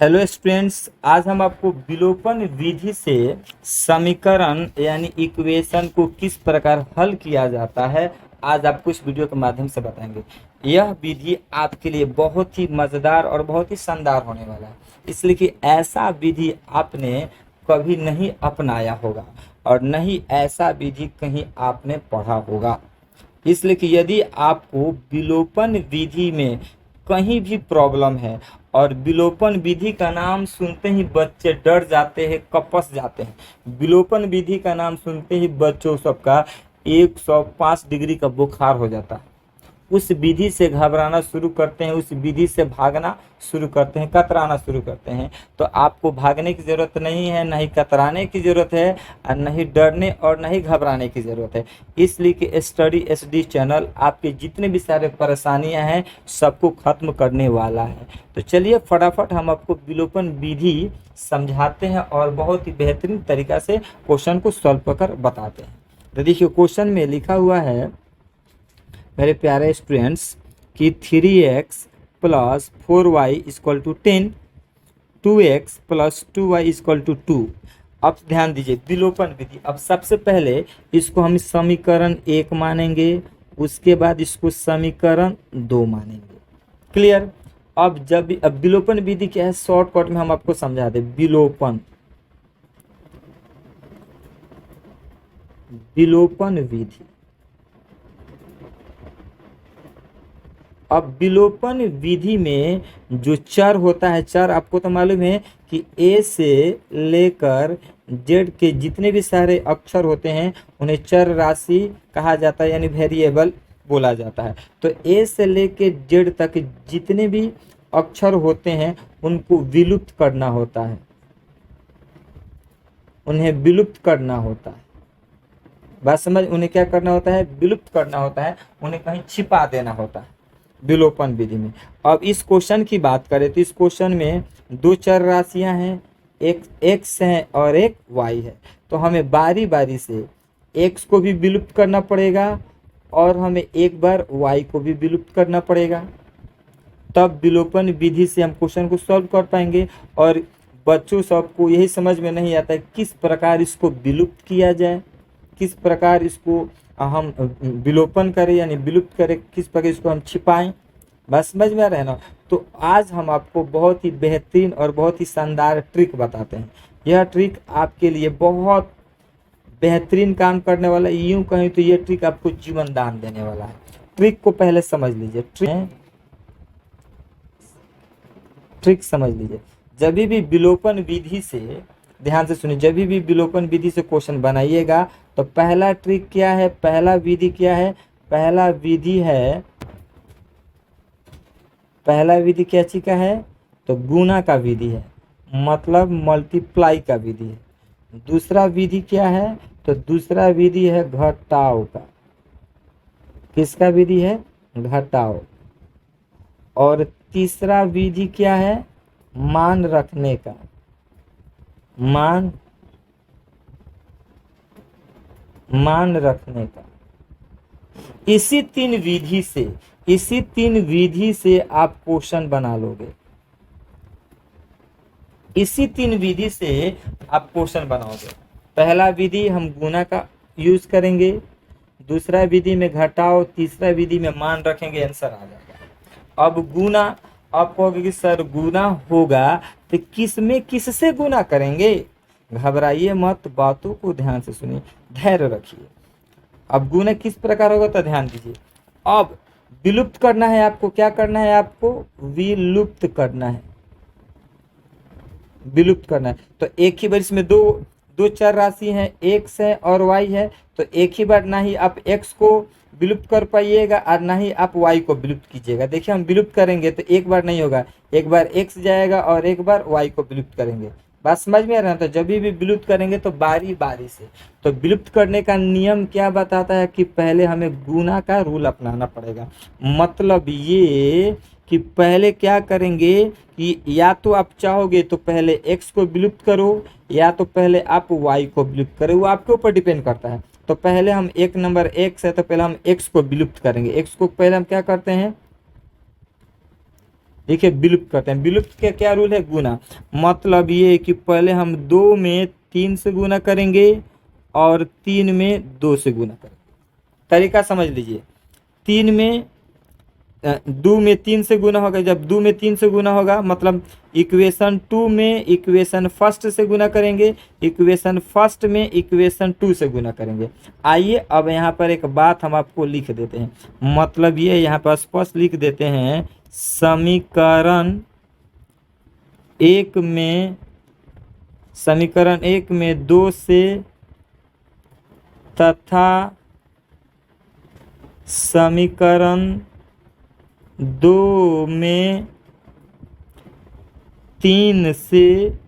Hello students, आज हम आपको विलोपन विधि से समीकरण यानी इक्वेशन को किस प्रकार हल किया जाता है आज आपको इस वीडियो के माध्यम से बताएंगे। यह विधि आपके लिए बहुत ही मज़ेदार और बहुत ही शानदार होने वाला है, इसलिए कि ऐसा विधि आपने कभी नहीं अपनाया होगा और नहीं ऐसा विधि कहीं आपने पढ़ा होगा। इसलिए कि यदि आपको विलोपन विधि में कहीं भी प्रॉब्लम है और विलोपन विधि का नाम सुनते ही बच्चे डर जाते हैं, कपस जाते हैं। विलोपन विधि का नाम सुनते ही बच्चों सबका 105 डिग्री का बुखार हो जाता है। उस विधि से घबराना शुरू करते हैं, उस विधि से भागना शुरू करते हैं, कतराना शुरू करते हैं। तो आपको भागने की ज़रूरत नहीं है, नहीं कतराने की ज़रूरत है और नहीं डरने और नहीं घबराने की ज़रूरत है। इसलिए कि स्टडी SD चैनल आपके जितने भी सारे परेशानियां हैं सबको ख़त्म करने वाला है। तो चलिए फटाफट हम आपको विलोपन विधि समझाते हैं और बहुत ही बेहतरीन तरीक़ा से क्वेश्चन को सॉल्व कर बताते हैं। तो देखिए क्वेश्चन में लिखा हुआ है मेरे प्यारे स्टूडेंट्स कि 3x plus 4y equal to 10, 2x plus 2y equal to 2। अब ध्यान दीजिए विलोपन विधि। अब सबसे पहले इसको हम समीकरण 1 मानेंगे, उसके बाद इसको समीकरण 2 मानेंगे। क्लियर। अब विलोपन विधि क्या है, शॉर्टकट में हम आपको समझा दें। विलोपन विधि। अब विलोपन विधि में जो चर होता है, चर आपको तो मालूम है कि A से लेकर Z के जितने भी सारे अक्षर होते हैं उन्हें चर राशि कहा जाता है, यानी वेरिएबल बोला जाता है। तो A से लेकर Z तक जितने भी अक्षर होते हैं उनको विलुप्त करना होता है, उन्हें विलुप्त करना होता है। बात समझ, उन्हें क्या करना होता है, विलुप्त करना होता है, उन्हें कहीं छिपा देना होता है विलोपन विधि में। अब इस क्वेश्चन की बात करें तो इस क्वेश्चन में दो चर राशियां हैं, एक x है और एक y है। तो हमें बारी बारी से x को भी विलुप्त करना पड़ेगा और हमें एक बार y को भी विलुप्त करना पड़ेगा, तब विलोपन विधि से हम क्वेश्चन को सॉल्व कर पाएंगे। और बच्चों सबको यही समझ में नहीं आता है किस प्रकार इसको विलुप्त किया जाए, किस प्रकार इसको हम विलोपन करें यानी विलुप्त करें, किस प्रकार इसको हम छिपाएं। बस समझ में आ रहा है ना। तो आज हम आपको बहुत ही बेहतरीन और बहुत ही शानदार ट्रिक बताते हैं। यह ट्रिक आपके लिए बहुत बेहतरीन काम करने वाला है। यूं कहें तो यह ट्रिक आपको जीवन दान देने वाला है। ट्रिक को पहले समझ लीजिए। ट्रिक समझ लीजिए। जब भी विलोपन विधि से, ध्यान से सुनिए, जब भी विलोपन विधि से क्वेश्चन बनाइएगा तो पहला ट्रिक क्या है, पहला विधि क्या है, पहला विधि क्या चीज का है, तो गुणा का विधि है, मतलब मल्टीप्लाई का विधि है। दूसरा विधि क्या है, तो दूसरा विधि है घटाव का। किसका विधि है, घटाव। और तीसरा विधि क्या है, मान रखने का, मान रखने का। इसी तीन विधि से आप क्वेश्चन बना लोगे। इसी तीन विधि से आप क्वेश्चन बनाओगे। पहला विधि हम गुणा का यूज करेंगे, दूसरा विधि में घटाओ, तीसरा विधि में मान रखेंगे, आंसर आ जाएगा। अब गुणा, आप कहोगे कि सर गुणा होगा तो किससे गुणा करेंगे। घबराइए मत, बातों को ध्यान से सुनिए, धैर्य रखिए। अब गुणा किस प्रकार होगा तो ध्यान दीजिए। अब विलुप्त करना है आपको, क्या करना है आपको, विलुप्त करना है, विलुप्त करना है। तो एक ही बार इसमें दो चर राशि हैं, x है और y है। तो एक ही बार ना ही आप x को विलुप्त कर पाइएगा और ना ही आप y को विलुप्त कीजिएगा। देखिए हम विलुप्त करेंगे तो एक बार नहीं होगा, एक बार x जाएगा और एक बार y को विलुप्त करेंगे। बात समझ में आ रहा है। तो जब भी विलुप्त करेंगे तो बारी बारी से। तो विलुप्त करने का नियम क्या बताता है कि पहले हमें गुणा का रूल अपनाना पड़ेगा। मतलब ये कि पहले क्या करेंगे कि या तो आप चाहोगे तो पहले x को विलुप्त करो या तो पहले आप y को विलुप्त करो, वो आपके ऊपर डिपेंड करता है। तो पहले हम एक नंबर x है तो पहले हम x को विलुप्त करेंगे। x को पहले हम क्या करते हैं, देखिए विलुप्त करते हैं। विलुप्त का क्या रूल है? गुना। मतलब ये कि पहले हम 2 में 3 से गुना करेंगे और 3 में 2 से गुना करेंगे। तरीका समझ लीजिए। 3 में 2 में 3 से गुना होगा। जब 2 में 3 से गुना होगा मतलब इक्वेशन 2 में इक्वेशन फर्स्ट से गुना करेंगे, इक्वेशन फर्स्ट में इक्वेशन 2 से गुना करेंगे। आइए अब यहाँ पर एक बात हम आपको लिख देते हैं, मतलब ये यहाँ पर स्पष्ट लिख देते हैं। समीकरण एक में 2 से तथा समीकरण 2 में 3 से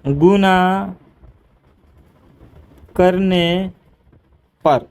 गुना करने पर,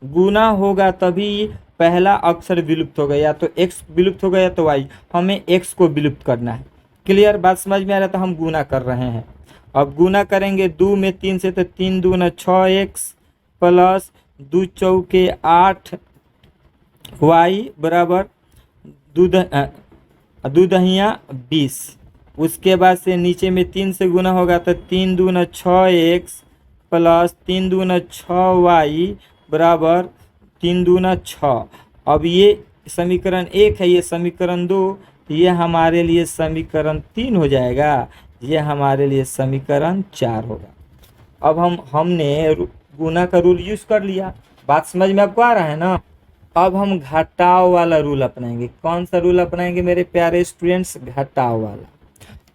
गुना होगा तभी पहला अक्षर विलुप्त होगा, या तो x विलुप्त होगा या तो y। हमें x को विलुप्त करना है। क्लियर? बात समझ में आ रहा है? तो हम गुना कर रहे हैं। अब गुना करेंगे 2 में 3 से, तो 3 दूना 6x प्लस 2 चौके 8 y बराबर 2 दहिया 20। उसके बाद से नीचे में 3 से गुना होगा तो 3 दूना 6x प्लस 3 दूना 6y बराबर 3 दूना 6। अब ये समीकरण 1 है, ये समीकरण 2, तो ये हमारे लिए समीकरण 3 हो जाएगा, ये हमारे लिए समीकरण 4 होगा। अब हमने गुना का रूल यूज कर लिया। बात समझ में आपको आ रहा है ना? अब हम घटाव वाला रूल अपनाएंगे। कौन सा रूल अपनाएंगे मेरे प्यारे स्टूडेंट्स? घटाव वाला।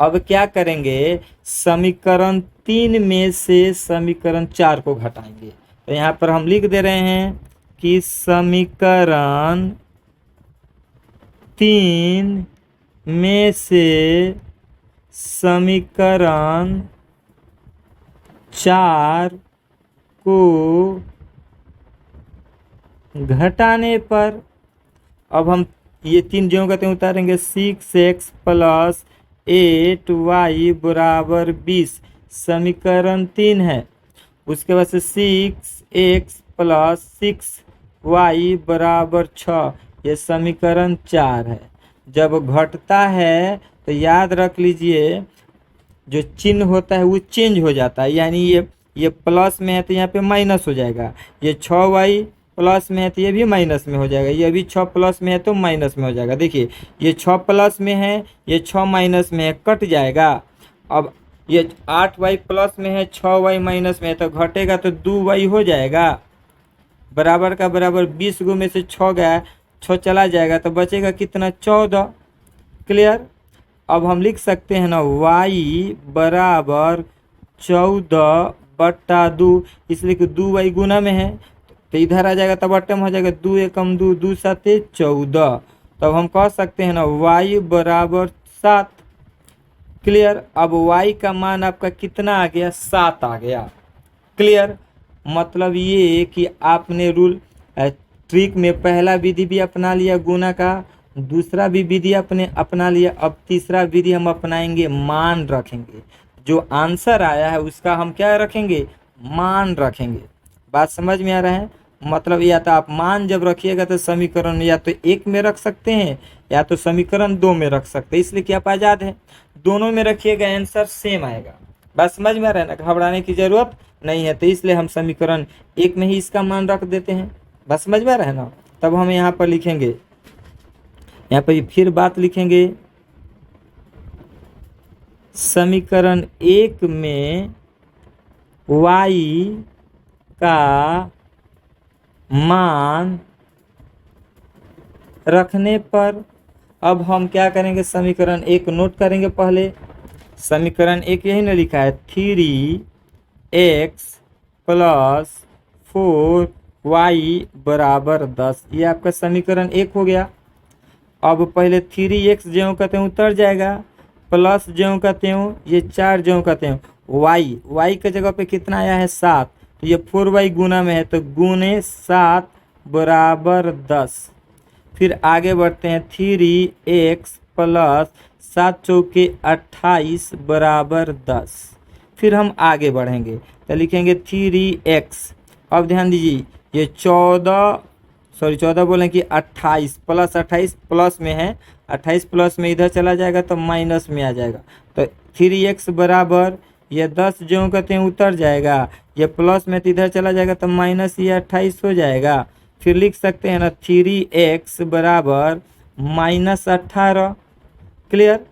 अब क्या करेंगे? समीकरण 3 में से समीकरण 4 को घटाएंगे। तो यहाँ पर हम लिख दे रहे हैं कि समीकरण 3 में से समीकरण 4 को घटाने पर, अब हम ये 3 ज्यों का त्यों उतारेंगे। 6x प्लस 8y बराबर 20 समीकरण 3 है। उसके बाद से 6x प्लस 6y बराबर 6, ये समीकरण 4 है। जब घटता है तो याद रख लीजिए जो चिन्ह होता है वो चेंज हो जाता है, यानी ये प्लस में है तो यहाँ पे माइनस हो जाएगा। ये 6y प्लस में है तो ये भी माइनस में हो जाएगा। ये अभी 6 प्लस में है तो माइनस में हो जाएगा। देखिए ये 6 प्लस में है, ये 6 माइनस में है, कट जाएगा। अब ये 8y प्लस में है, 6y माइनस में है, तो घटेगा तो 2y हो जाएगा। बराबर का बराबर 20 गो में से 6 गया, 6 चला जाएगा तो बचेगा कितना? 14। क्लियर? अब हम लिख सकते हैं ना y बराबर 14/2, इसलिए कि 2y गुना में है तो इधर आ जाएगा तब बट्टे में हो जाएगा। 2 एकम 2, 2 साते 14। तब हम कह सकते हैं ना y बराबर 7। क्लियर? अब y का मान आपका कितना आ गया? 7 आ गया। क्लियर? मतलब ये कि आपने रूल ट्रिक में पहला विधि भी अपना लिया गुना का, दूसरा भी विधि आपने अपना लिया। अब तीसरा विधि हम अपनाएंगे, मान रखेंगे। जो आंसर आया है उसका हम क्या रखेंगे? मान रखेंगे। बात समझ में आ रहा है? मतलब या तो आप मान जब रखिएगा तो समीकरण या तो 1 में रख सकते हैं या तो समीकरण 2 में रख सकते हैं, इसलिए कि आप आज़ाद हैं। दोनों में रखिएगा आंसर सेम आएगा। बात समझ में आ रहा है ना? घबराने की ज़रूरत नहीं है। तो इसलिए हम समीकरण 1 में ही इसका मान रख देते हैं। बात समझ में आ रहा है ना? तब हम यहाँ पर लिखेंगे, यहाँ पर फिर बात लिखेंगे, समीकरण 1 में y का मान रखने पर। अब हम क्या करेंगे? समीकरण 1 नोट करेंगे पहले। समीकरण 1 यही ना लिखा है, 3x प्लस 4y बराबर 10। ये आपका समीकरण 1 हो गया। अब पहले 3x ज्यों का त्यों उतर जाएगा, प्लस ज्यों का त्यों, ये 4 ज्यों का त्यों, y के जगह पे कितना आया है? 7। तो ये 4y गुना में है तो गुने 7 बराबर 10। फिर आगे बढ़ते हैं, 3x प्लस 7 चौके 28 बराबर 10। फिर हम आगे बढ़ेंगे तो लिखेंगे 3x। अब ध्यान दीजिए ये 14 बोलें कि 28 प्लस 28 प्लस में है 28 प्लस में इधर चला जाएगा तो माइनस में आ जाएगा। तो 3x बराबर ये 10 जो कहते हैं उतर जाएगा, ये प्लस में तो इधर चला जाएगा तो माइनस ये 28 हो जाएगा। फिर लिख सकते हैं ना 3x बराबर -18। क्लियर,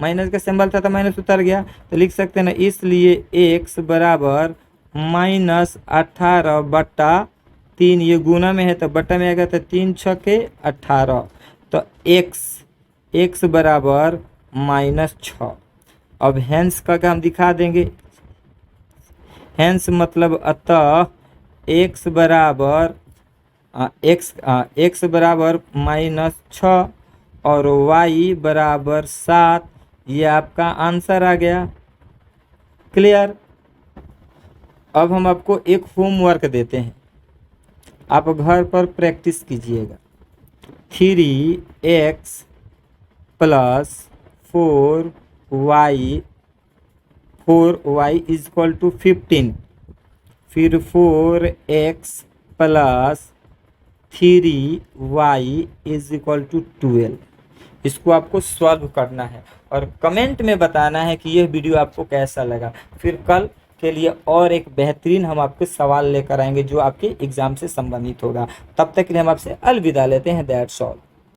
माइनस का सिंबल था तो माइनस उतर गया, तो लिख सकते हैं ना इसलिए x बराबर -18/3। ये गुना में है तो बटा में आएगा तो 3 छके 18। तो x बराबर -6। अब हेंस का हम दिखा देंगे। हेंस मतलब अतः x बराबर x बराबर -6 और y बराबर 7। ये आपका आंसर आ गया। क्लियर। अब हम आपको एक होमवर्क देते हैं, आप घर पर प्रैक्टिस कीजिएगा। 3x plus 4y is equal to 15। फिर 4x plus 3y is equal to 12। इसको आपको सॉल्व करना है और कमेंट में बताना है कि यह वीडियो आपको कैसा लगा। फिर कल के लिए और एक बेहतरीन हम आपके सवाल लेकर आएंगे जो आपके एग्जाम से संबंधित होगा। तब तक के लिए हम आपसे अलविदा लेते हैं। That's all.